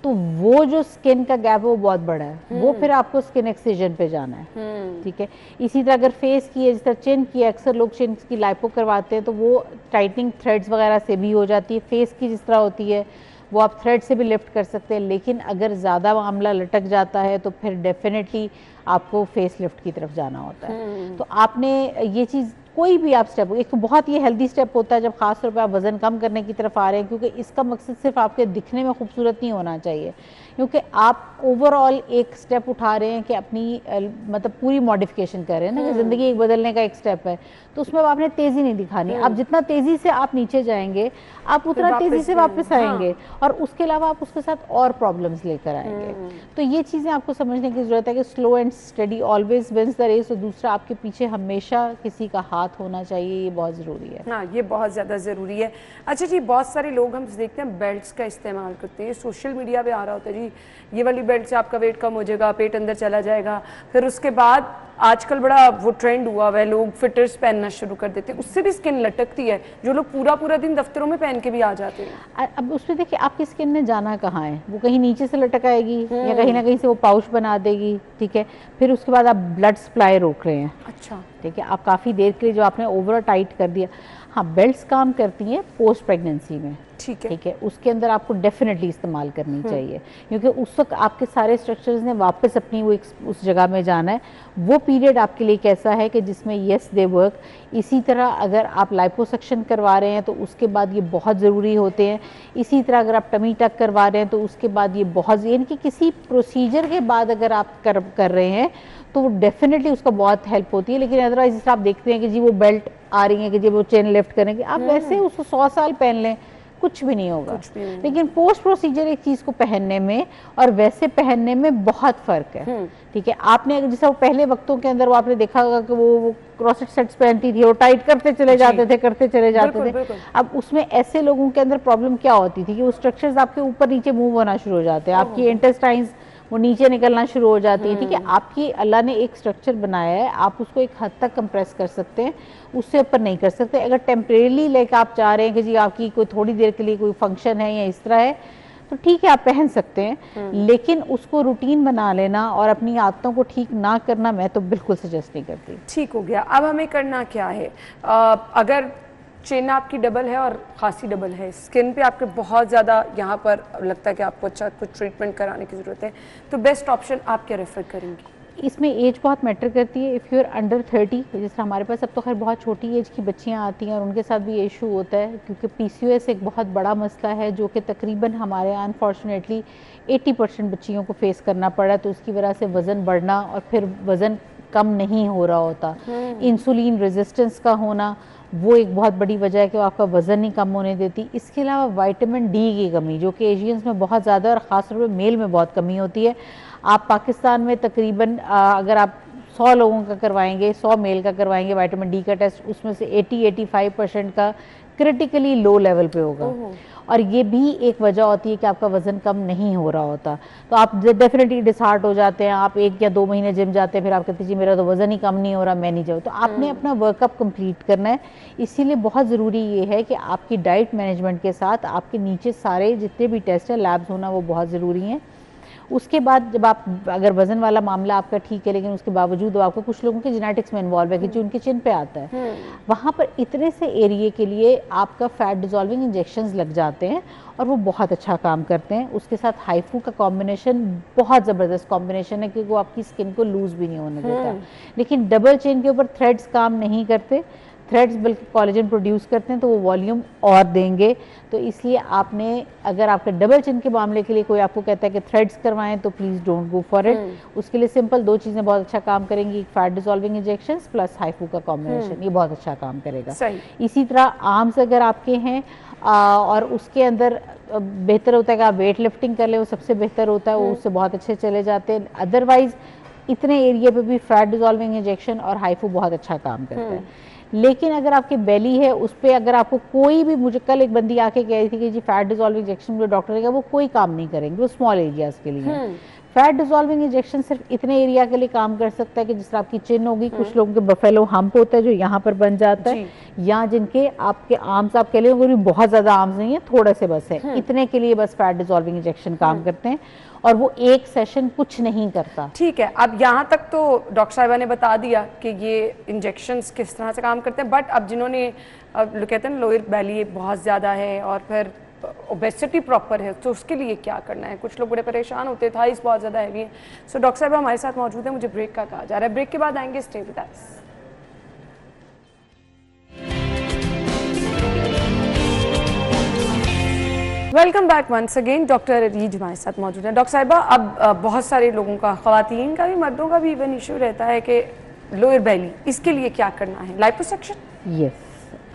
तो वो जो स्किन का गैप है वो बहुत बड़ा है, वो फिर आपको स्किन एक्ससिजन पे जाना है। ठीक है। इसी तरह अगर फेस की है, जिस तरह चिन की, अक्सर लोग चिन की लाइपो करवाते हैं तो वो टाइटनिंग थ्रेड्स वगैरह से भी हो जाती है। फेस की जिस तरह होती है वो आप थ्रेड से भी लिफ्ट कर सकते हैं, लेकिन अगर ज़्यादा मामला लटक जाता है तो फिर डेफिनेटली आपको फेस लिफ्ट की तरफ जाना होता है। तो आपने ये चीज़ कोई भी आप स्टेप, एक तो बहुत ये हेल्दी स्टेप होता है जब खास तौर पे आप वज़न कम करने की तरफ आ रहे हैं, क्योंकि इसका मकसद सिर्फ आपके दिखने में खूबसूरत नहीं होना चाहिए, क्योंकि आप ओवरऑल एक स्टेप उठा रहे हैं कि अपनी मतलब पूरी मॉडिफिकेशन कर रहे हैं ना, कि ज़िंदगी एक बदलने का एक स्टेप है, तो उसमें आपने तेज़ी नहीं दिखानी। आप जितना तेज़ी से आप नीचे जाएंगे आप उतना तेज़ी से वापस आएंगे, और उसके अलावा आप उसके साथ और प्रॉब्लम्स लेकर आएंगे। तो ये चीज़ें आपको समझने की ज़रूरत है कि slow and steady always wins the race, और दूसरा आपके पीछे हमेशा किसी का हाथ होना चाहिए, ये बहुत ज़रूरी है। हाँ, ये बहुत ज़्यादा ज़रूरी है। अच्छा जी, बहुत सारे लोग हम देखते हैं बेल्ट्स का इस्तेमाल करते हैं, सोशल मीडिया पे आ रहा होता है जी, ये वाली बेल्ट से आपका वेट कम हो जाएगा, पेट अंदर चला जाएगा। फिर उसके बाद आजकल बड़ा वो ट्रेंड हुआ हुआ है, लोग फिटर्स पहनना शुरू कर देते हैं, उससे भी स्किन लटकती है, जो लोग पूरा पूरा दिन दफ्तरों में पहन के भी आ जाते हैं। अब उसमें देखिए आपकी स्किन ने जाना कहाँ है, वो कहीं नीचे से लटक आएगी या कहीं ना कहीं से वो पाउच बना देगी, ठीक है। फिर उसके बाद आप ब्लड सप्लाई रोक रहे हैं, अच्छा, ठीक है, आप काफ़ी देर के लिए जो आपने ओवर टाइट कर दिया। हाँ, बेल्ट्स काम करती हैं पोस्ट प्रेगनेंसी में, ठीक है, ठीक है, उसके अंदर आपको डेफिनेटली इस्तेमाल करनी चाहिए, क्योंकि उस वक्त आपके सारे स्ट्रक्चर्स ने वापस अपनी वो उस जगह में जाना है। वो पीरियड आपके लिए कैसा है कि जिसमें येस दे वर्क। इसी तरह अगर आप लाइपोसक्शन करवा रहे हैं तो उसके बाद ये बहुत ज़रूरी होते हैं। इसी तरह अगर आप टमी टक करवा रहे हैं तो उसके बाद ये बहुत, यानी कि किसी प्रोसीजर के बाद अगर आप कर रहे हैं तो वो डेफिनेटली उसका बहुत हेल्प होती है। लेकिन अदरवाइज जिस आप देखते हैं कि जी वो बेल्ट आ रही है कि जी वो चेन लिफ्ट करेंगे, आप वैसे उसको 100 साल पहन लें, कुछ भी नहीं होगा। लेकिन पोस्ट प्रोसीजर एक चीज़ को पहनने में और वैसे पहनने में बहुत फ़र्क है, ठीक है। आपने जैसा वो पहले वक्तों के अंदर वो आपने देखा होगा कि वो क्रॉसेट सेट्स पहनती थी, वो टाइट करते चले जाते थे, करते चले जाते थे। अब उसमें ऐसे लोगों के अंदर प्रॉब्लम क्या होती थी कि वो स्ट्रक्चर्स आपके ऊपर नीचे मूव होना शुरू हो जाते हैं, आपकी इंटेस्टाइन्स वो नीचे निकलना शुरू हो जाती है, ठीक है। आपकी अल्लाह ने एक स्ट्रक्चर बनाया है, आप उसको एक हद तक कंप्रेस कर सकते हैं, उससे ऊपर नहीं कर सकते। अगर टेम्परेली लेकर आप चाह रहे हैं कि जी आपकी कोई थोड़ी देर के लिए कोई फंक्शन है या इस तरह है, तो ठीक है आप पहन सकते हैं, लेकिन उसको रूटीन बना लेना और अपनी आदतों को ठीक ना करना मैं तो बिल्कुल सजेस्ट नहीं करती। ठीक हो गया। अब हमें करना क्या है? अगर चेन आपकी डबल है और खांसी डबल है, स्किन पे आपके बहुत ज़्यादा यहाँ पर लगता है कि आपको अच्छा कुछ ट्रीटमेंट कराने की ज़रूरत है, तो बेस्ट ऑप्शन आप क्या रेफर करेंगी? इसमें एज बहुत मैटर करती है। इफ़ यू आर अंडर 30, जैसे हमारे पास अब तो खैर बहुत छोटी एज की बच्चियां आती हैं और उनके साथ भी इशू होता है, क्योंकि PCOS एक बहुत बड़ा मसला है जो कि तकरीबन हमारे यहाँ अनफॉर्चुनेटली 80% बच्चियों को फेस करना पड़ा है। तो उसकी वजह से वज़न बढ़ना और फिर वज़न कम नहीं हो रहा होता। इंसुलिन रेजिस्टेंस का होना वो एक बहुत बड़ी वजह है कि आपका वज़न नहीं कम होने देती। इसके अलावा विटामिन डी की कमी, जो कि एशियंस में बहुत ज़्यादा और ख़ास तौर पर मेल में बहुत कमी होती है। आप पाकिस्तान में तकरीबन अगर आप 100 लोगों का करवाएंगे, 100 मेल का करवाएंगे विटामिन डी का टेस्ट, उसमें से 80-85% का क्रिटिकली लो लेवल पे होगा। और ये भी एक वजह होती है कि आपका वज़न कम नहीं हो रहा होता। तो आप डेफिनेटली डिसहार्ट हो जाते हैं। आप 1 या 2 महीने जिम जाते हैं, फिर आप कहते हैं जी मेरा तो वज़न ही कम नहीं हो रहा, मैं नहीं जाऊँ। तो आपने अपना वर्कअप कंप्लीट करना है। इसीलिए बहुत ज़रूरी ये है कि आपकी डाइट मैनेजमेंट के साथ आपके नीचे सारे जितने भी टेस्ट हैं, लैब्स होना वो बहुत ज़रूरी हैं। उसके बाद जब आप अगर वज़न वाला मामला आपका ठीक है, लेकिन उसके बावजूद आपको कुछ लोगों के जेनेटिक्स में इन्वॉल्व है कि जो उनके चिन पे आता है, वहाँ पर इतने से एरिए के लिए आपका फैट डिसॉल्विंग इंजेक्शंस लग जाते हैं और वो बहुत अच्छा काम करते हैं। उसके साथ हाइफू का कॉम्बिनेशन बहुत ज़बरदस्त कॉम्बिनेशन है, क्योंकि वो आपकी स्किन को लूज़ भी नहीं होने देता। लेकिन डबल चेन के ऊपर थ्रेड्स काम नहीं करते, थ्रेड्स बल्कि कोलेजन प्रोड्यूस करते हैं, तो वो वॉल्यूम और देंगे। तो इसलिए आपने, अगर आपके डबल चिन के मामले के लिए कोई आपको कहता है कि थ्रेड्स करवाएं, तो please don't go for it. उसके लिए सिंपल 2 चीज़ें बहुत अच्छा काम करेंगी, fat dissolving injections plus HIFU का कॉम्बिनेशन, ये बहुत अच्छा काम करेगा। इसी तरह आर्म्स अगर आपके हैं और उसके अंदर बेहतर होता है कि आप वेट लिफ्टिंग कर लें, वो सबसे बेहतर होता है, वो उससे बहुत अच्छे चले जाते हैं। अदरवाइज इतने एरिया पे भी फैट डिसॉल्विंग इंजेक्शन और हाइफू बहुत अच्छा काम करते हैं। लेकिन अगर आपकी बेली है, उस पर अगर आपको कोई भी, मुझे कल एक बंदी आके कह रही थी कि जी फैट डिसॉल्विंग इंजेक्शन जो डॉक्टर ने कहा वो कोई काम नहीं करेंगे, वो स्मॉल एरियाज के लिए। फैट डिसॉल्विंग इंजेक्शन सिर्फ इतने एरिया के लिए काम कर सकता है कि जिस तरह आपकी चिन होगी, कुछ लोगों के बफेलो हम्प होता है जो यहाँ पर बन जाता है, या जिनके आपके आर्म्स आप कह लेंगे बहुत ज़्यादा आर्म्स नहीं है, थोड़े से बस है, इतने के लिए बस फैट डिसॉल्विंग इंजेक्शन काम करते हैं और वो एक सेशन कुछ नहीं करता। ठीक है, अब यहाँ तक तो डॉक्टर साहिबा ने बता दिया कि ये इंजेक्शंस किस तरह से काम करते हैं, बट अब जिन्होंने कहते हैं ना लोअर बेली बहुत ज़्यादा है और फिर ओबेसिटी प्रॉपर है, तो उसके लिए क्या करना है? कुछ लोग बड़े परेशान होते हैं, थाइस बहुत ज़्यादा हैवी है। सो डॉक्टर साहब हमारे साथ मौजूद है, मुझे ब्रेक का कहा जा रहा है, ब्रेक के बाद आएंगे, stay with us. Welcome back once again. Doctor रीज हमारे साथ मौजूद है। डॉक्टर साहिबा, अब बहुत सारे लोगों का, ख़वातीन का भी मर्दों का भी इवन इशू रहता है कि लोअर बेली, इसके लिए क्या करना है? लाइपोसक्शन? यस,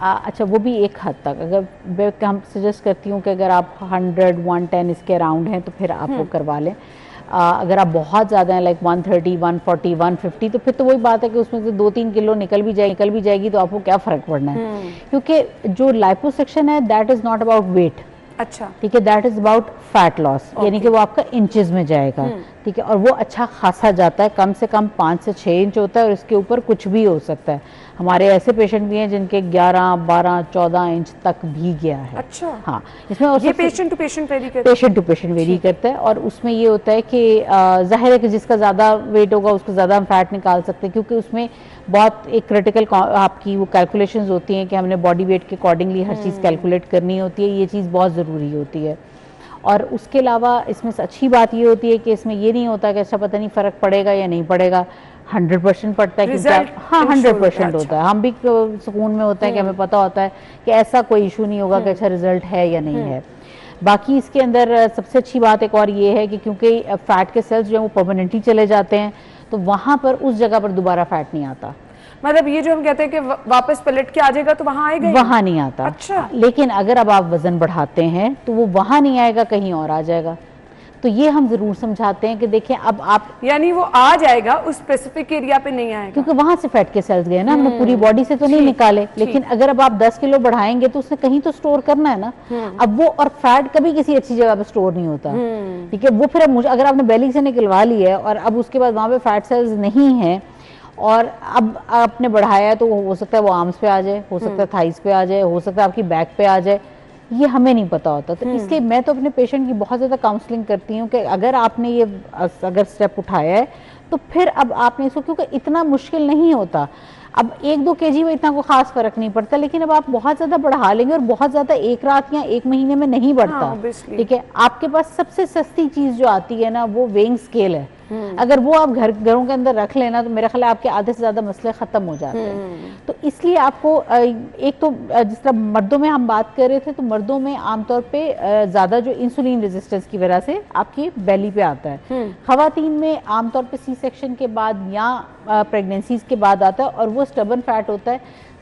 अच्छा वो भी एक हद तक, अगर हम सजेस्ट करती हूँ कि अगर आप 100 110 इसके अराउंड हैं तो फिर आप वो करवा लें। अगर आप बहुत ज़्यादा हैं लाइक 130 140 150 तो फिर तो वही बात है कि उसमें से 2-3 किलो निकल भी जाएगी तो आपको क्या फ़र्क पड़ना है, क्योंकि जो लाइपोसक्शन है that is not about wait. अच्छा, ठीक है, that is about fat loss, यानी कि वो आपका इंचेस में जाएगा। ठीक है, और वो अच्छा खासा जाता है, कम से कम 5 से 6 इंच होता है और इसके ऊपर कुछ भी हो सकता है। हमारे ऐसे पेशेंट भी हैं जिनके 11 12 14 इंच तक भी गया है। अच्छा, हाँ, इसमें और ये पेशेंट टू पेशेंट वेरी करता है? पेशेंट टू पेशेंट वेरी करता है, और उसमें ये होता है कि जाहिर है कि जिसका ज़्यादा वेट होगा उसको ज़्यादा हम फैट निकाल सकते हैं, क्योंकि उसमें बहुत एक क्रिटिकल आपकी वो कैलकुलेशंस होती हैं कि हमने बॉडी वेट के अकॉर्डिंगली हर चीज़ कैलकुलेट करनी होती है। ये चीज़ बहुत ज़रूरी होती है। और उसके अलावा इसमें से अच्छी बात ये होती है कि इसमें ये नहीं होता कि अच्छा पता नहीं फ़र्क पड़ेगा या नहीं पड़ेगा, 100% पड़ता है कि हाँ 100% होता है। हम भी सुकून में होते हैं कि हमें पता होता है कि ऐसा कोई इशू नहीं होगा कि अच्छा रिजल्ट है या नहीं है। बाकी इसके अंदर सबसे अच्छी बात एक और ये है कि क्योंकि फैट के सेल्स जो है वो परमानेंटली चले जाते हैं, तो वहाँ पर उस जगह पर दोबारा फैट नहीं आता। मतलब ये जो हम कहते हैं कि वापस पलट के आ जाएगा तो वहाँ आएगा? वहाँ नहीं आता। अच्छा, लेकिन अगर अब आप वजन बढ़ाते हैं तो वो वहाँ नहीं आएगा, कहीं और आ जाएगा। तो ये हम जरूर समझाते हैं कि देखिए अब आप, यानी वो आ जाएगा उस स्पेसिफिक एरिया पे नहीं आएगा, क्योंकि वहां से फैट के सेल्स गए ना, हमने पूरी बॉडी से तो नहीं निकाले। लेकिन अगर अब आप 10 किलो बढ़ाएंगे तो उसने कहीं तो स्टोर करना है ना। अब वो, और फैट कभी किसी अच्छी जगह पे स्टोर नहीं होता। ठीक है, वो फिर अगर आपने बेली से निकलवा ली है और अब उसके बाद वहां पे फैट सेल्स नहीं है और अब आपने बढ़ाया है, तो हो सकता है वो आर्म्स पे आ जाए, हो सकता है थाइस पे आ जाए, हो सकता है आपकी बैक पे आ जाए, ये हमें नहीं पता होता। तो इसलिए मैं तो अपने पेशेंट की बहुत ज़्यादा काउंसलिंग करती हूँ कि अगर आपने ये अगर स्टेप उठाया है तो फिर अब आपने इसको, क्योंकि इतना मुश्किल नहीं होता, अब 1-2 kg में इतना कोई खास फर्क नहीं पड़ता, लेकिन अब आप बहुत ज़्यादा बढ़ा लेंगे और बहुत ज़्यादा एक रात या 1 महीने में नहीं बढ़ता। ठीक है, आपके पास सबसे सस्ती चीज़ जो आती है ना वो वेइंग स्केल है। अगर वो आप घरों के अंदर रख लेना तो मेरा ख्याल है आपके आधे से ज़्यादा मसले ख़त्म हो जाते हैं। तो इसलिए आपको एक तो जिस तरह मर्दों में हम बात कर रहे थे, तो मर्दों में आमतौर पे ज़्यादा जो इंसुलिन रेजिस्टेंस की वजह से आपकी बेली पे आता है। ख़वातीन में आमतौर पे सी सेक्शन के बाद या प्रेगनेंसीज के बाद आता है, और वो स्टबन फैट होता है।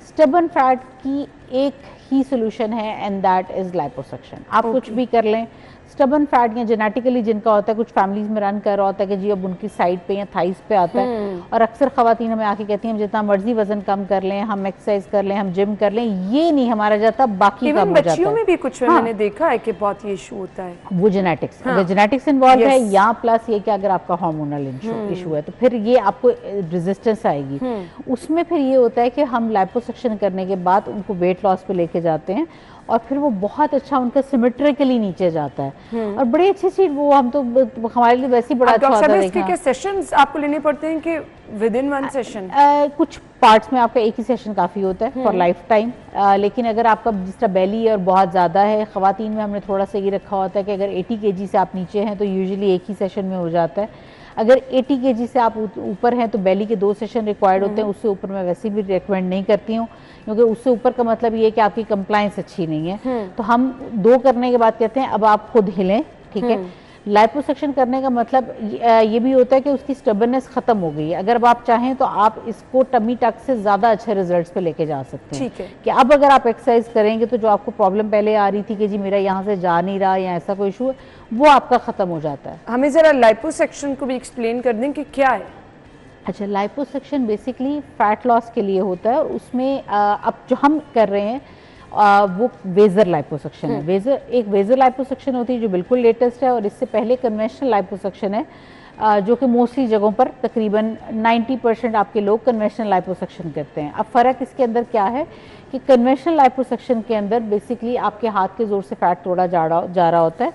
स्टबन फैट की एक ही सोल्यूशन है एंड दैट इज़ लाइपोसक्शन। आप कुछ भी कर लें, स्टबन फैट या जेनेटिकली जिनका होता है, कुछ फैमिलीज में रन कर रहा होता है कि जी अब उनकी साइड पे या थाइस पे आता है, और अक्सर ख़वातीन हमें आके कहती हैं हम जितना मर्जी वजन कम कर लें, हम एक्सरसाइज कर लें, हम जिम कर लें, ये नहीं हमारा जाता, बाकी कम हो जाता है। बच्चियों में भी कुछ मैंने देखा है कि बहुत ये इशू होता है। वो जेनेटिक्स, अगर जेनेटिक्स इन्वॉल्व है या प्लस ये कि अगर आपका हार्मोनल इशू है तो फिर ये आपको रेजिस्टेंस आएगी। उसमें फिर ये होता है कि हम लाइपोसक्शन करने के बाद उनको वेट लॉस पे लेके जाते हैं और फिर वो बहुत अच्छा उनका सिमेट्रिकली नीचे जाता है और बड़ी अच्छी चीज, वो हम तो हमारे लिए वैसे ही बड़ा अच्छा होता है। इसके सेशंस आपको लेने पड़ते हैं कि विद इन वन सेशन? कुछ पार्ट्स में आपका एक ही सेशन काफ़ी होता है फॉर लाइफ टाइम, लेकिन अगर आपका जिस तरह बेली और बहुत ज़्यादा है, ख़वातीन में हमने थोड़ा सा ये रखा होता है कि अगर 80 kg से आप नीचे हैं तो यूजुअली एक ही सेशन में हो जाता है। अगर 80 kg से आप ऊपर हैं तो बेली के 2 सेशन रिक्वायर्ड होते हैं, उससे ऊपर मैं वैसे भी रिकमेंड नहीं करती हूँ, क्योंकि उससे ऊपर का मतलब ये है कि आपकी कंप्लायंस अच्छी नहीं है। तो हम 2 करने के बाद कहते हैं अब आप खुद हिलें। ठीक है, लाइपोसक्शन करने का मतलब ये भी होता है कि उसकी स्टबननेस खत्म हो गई है। अगर अब आप चाहें तो आप इसको टमी टक से ज़्यादा अच्छे रिजल्ट्स पे लेके जा सकते हैं। ठीक है, कि अब अगर आप एक्सरसाइज करेंगे तो जो आपको प्रॉब्लम पहले आ रही थी कि जी मेरा यहाँ से जा नहीं रहा या ऐसा कोई इशू है, वो आपका ख़त्म हो जाता है। हमें ज़रा लाइपोसक्शन को भी एक्सप्लेन कर दें कि क्या है। अच्छा, लाइपोसक्शन बेसिकली फैट लॉस के लिए होता है और उसमें अब जो हम कर रहे हैं वो वेजर लाइपोसक्शन है। वेजर लाइपोसक्शन होती है जो बिल्कुल लेटेस्ट है, और इससे पहले कन्वेंशनल लाइपोसक्शन है जो कि मोस्टली जगहों पर तकरीबन 90% आपके लोग कन्वेंशनल लाइपोसक्शन करते हैं। अब फ़र्क इसके अंदर क्या है कि कन्वेंशनल लाइपोसक्शन के अंदर बेसिकली आपके हाथ के ज़ोर से फैट तोड़ा जा रहा होता है,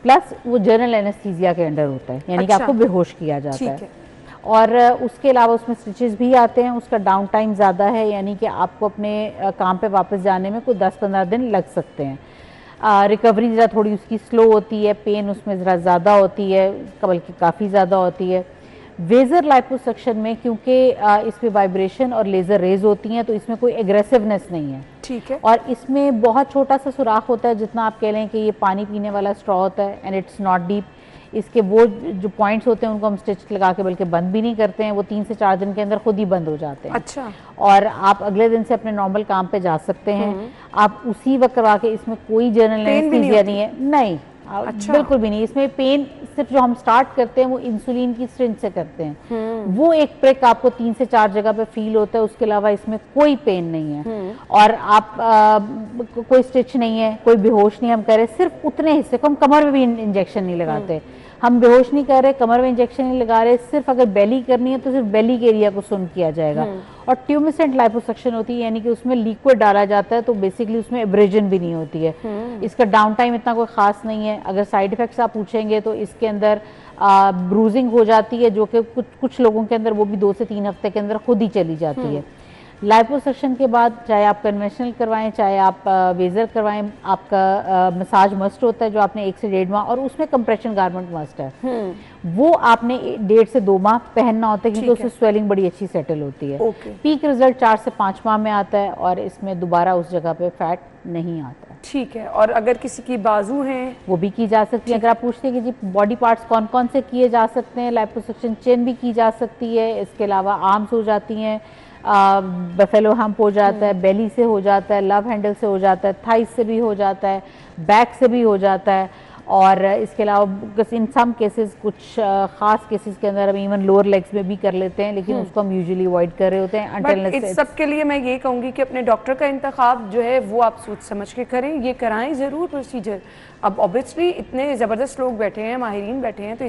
प्लस वो जनरल एनेस्थीसिया के अंडर होता है, यानी कि आपको बेहोश किया जाता है। और उसके अलावा उसमें स्टिचेस भी आते हैं, उसका डाउन टाइम ज़्यादा है, यानी कि आपको अपने काम पे वापस जाने में कोई 10-15 दिन लग सकते हैं। रिकवरी ज़रा थोड़ी उसकी स्लो होती है, पेन उसमें ज़रा ज़्यादा होती है, बल्कि काफ़ी ज़्यादा होती है। वेजर लाइपोसक्शन में क्योंकि इसमें वाइब्रेशन और लेज़र रेज होती हैं तो इसमें कोई एग्रेसिवनेस नहीं है। ठीक है। और इसमें बहुत छोटा सा सुराख होता है, जितना आप कह लें कि ये पानी पीने वाला स्ट्रॉ होता है, एंड इट्स नॉट डीप। इसके वो जो पॉइंट्स होते हैं उनको हम स्टिच लगा के बल्कि बंद भी नहीं करते हैं, वो 3 से 4 दिन के अंदर खुद ही बंद हो जाते हैं। अच्छा। और आप अगले दिन से अपने नॉर्मल काम पे जा सकते हैं। आप उसी वक्त करवा के, इसमें कोई जर्नल एनेस्थीसिया नहीं है, नहीं। अच्छा। बिल्कुल भी नहीं। इसमें पेन सिर्फ जो हम स्टार्ट करते हैं वो इंसुलिन की सिरिंज से करते हैं, वो एक प्रिक आपको 3 से 4 जगह पे फील होता है, उसके अलावा इसमें कोई पेन नहीं है। और आप कोई स्टिच नहीं है, कोई बेहोश नहीं हम कह रहे, सिर्फ उतने हिस्से को, हम कमर में भी इंजेक्शन नहीं लगाते, हम बेहोश नहीं कर रहे, कमर में इंजेक्शन नहीं लगा रहे, सिर्फ अगर बेली करनी है तो सिर्फ बेली के एरिया को सुन किया जाएगा। और ट्यूमिसेंट लाइपोसक्शन होती है, यानी कि उसमें लिक्विड डाला जाता है, तो बेसिकली उसमें एब्रेजन भी नहीं होती है। इसका डाउन टाइम इतना कोई खास नहीं है। अगर साइड इफेक्ट्स आप पूछेंगे तो इसके अंदर ब्रूजिंग हो जाती है, जो कि कुछ लोगों के अंदर वो भी 2 से 3 हफ्ते के अंदर खुद ही चली जाती है। लाइपोसक्शन के बाद चाहे आप कन्वेंशनल करवाएं चाहे आप वेजर करवाएं, आपका मसाज मस्ट होता है जो आपने 1 से 1.5 माह, और उसमें कंप्रेशन गारमेंट मस्ट है, वो आपने 1.5 से 2 माह पहनना होता है, क्योंकि उससे स्वेलिंग बड़ी अच्छी सेटल होती है। पीक रिजल्ट 4 से 5 माह में आता है, और इसमें दोबारा उस जगह पे फैट नहीं आता। ठीक है। और अगर किसी की बाजू हैं वो भी की जा सकती है। अगर आप पूछते हैं कि जी बॉडी पार्ट्स कौन कौन से किए जा सकते हैं लाइपोसक्शन, चिन भी की जा सकती है, इसके अलावा आर्म्स हो जाती हैं, बफेलो हम्प हो जाता है, बेली से हो जाता है, लव हैंडल से हो जाता है, थाइस से भी हो जाता है, बैक से भी हो जाता है, और इसके अलावा इन सम केसेस, कुछ खास केसेस के अंदर हम इवन लोअर लेग्स में भी कर लेते हैं, लेकिन उसको हम यूजुअली अवॉइड कर रहे होते हैं। बट इस सब के लिए मैं ये कहूँगी कि अपने डॉक्टर का इंतखाब जो है वो आप सोच समझ के करें, ये कराएं ज़रूर प्रोसीजर। अब ऑब्वियसली इतने ज़बरदस्त लोग बैठे हैं, माहिरीन बैठे हैं, तो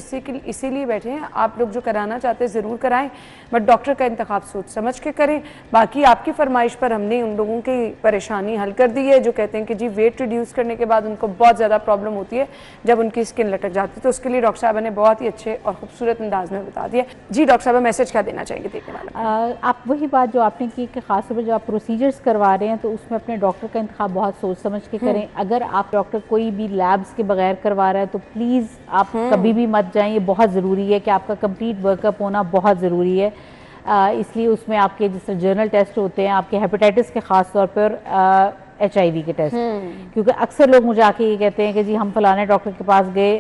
इसीलिए बैठे हैं। आप लोग जो कराना चाहते हैं ज़रूर कराएं, बट डॉक्टर का इंतखाब सोच समझ के करें। बाकी आपकी फरमाइश पर हमने उन लोगों की परेशानी हल कर दी है जो कहते हैं कि जी वेट रिड्यूस करने के बाद उनको बहुत ज़्यादा प्रॉब्लम होती है जब उनकी स्किन लटक जाती है, तो उसके लिए डॉक्टर साहब ने बहुत ही अच्छे और खूबसूरत अंदाज में बता दिया। जी डॉक्टर साहब, मैसेज क्या देना चाहेंगे देखने वाले? आप वही बात जो आपने की कि खासतौर पर जब आप प्रोसीजर्स करवा रहे हैं तो उसमें अपने डॉक्टर का इंतखाब बहुत सोच समझ के करें। अगर आप डॉक्टर कोई भी लैब्स के बगैर करवा रहा है तो प्लीज़ आप कभी भी मत जाएं, ये बहुत ज़रूरी है कि आपका कंप्लीट वर्कअप होना बहुत ज़रूरी है। इसलिए उसमें आपके जिस तरह जर्नल टेस्ट होते हैं, आपके हेपेटाइटिस के ख़ास तौर पर HIV के टेस्ट, क्योंकि अक्सर लोग मुझे आके ये कहते हैं कि जी हम फलाने डॉक्टर के पास गए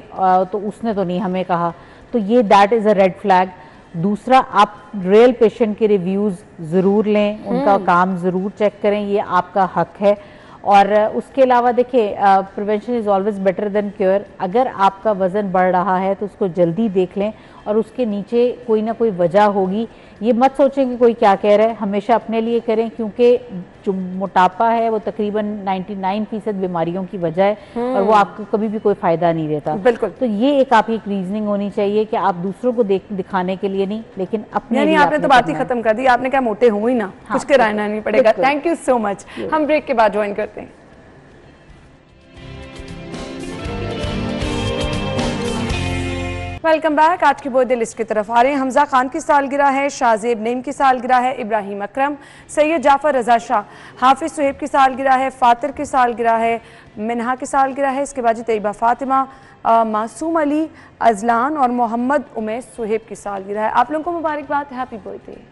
तो उसने तो नहीं हमें कहा, तो ये that is a red flag. दूसरा, आप रियल पेशेंट के रिव्यूज़ ज़रूर लें, उनका काम ज़रूर चेक करें, ये आपका हक है। और उसके अलावा देखिए, prevention is always better than cure. अगर आपका वज़न बढ़ रहा है तो उसको जल्दी देख लें, और उसके नीचे कोई ना कोई वजह होगी। ये मत सोचें कि कोई क्या कह रहा है, हमेशा अपने लिए करें, क्योंकि जो मोटापा है वो तकरीबन 99% बीमारियों की वजह है, और वो आपको कभी भी कोई फ़ायदा नहीं देता। बिल्कुल। तो ये एक आपकी एक रीजनिंग होनी चाहिए कि आप दूसरों को दिखाने के लिए नहीं, लेकिन अपने लिए। आपने तो बात ही खत्म कर दी, आपने क्या मोटे हो ही ना, कुछ कराना नहीं पड़ेगा। Thank you so much. हम ब्रेक के बाद ज्वाइन करते हैं। Welcome back. आज की बर्थडे लिस्ट की तरफ आ रहे हैं। हमजा खान की सालगिरह है, शाहजेब नईम की सालगिरह है, इब्राहिम अकरम, सैयद जाफ़र रज़ा शाह, हाफिज़ सुहेब की सालगिरह है, फातिर की सालगिरह है, मिनहा की सालगिरह है, इसके बाद तैयबा फ़ातिमा, मासूम अली, अजलान और मोहम्मद उमैस सुहेब की सालगिरह है। आप लोगों को मुबारकबाद, happy birthday.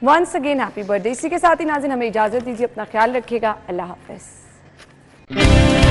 Once again happy birthday. इसी के साथ ही नाज़रीन हमें इजाज़त दीजिए, अपना ख्याल रखिएगा, अल्लाह हाफ़िज़।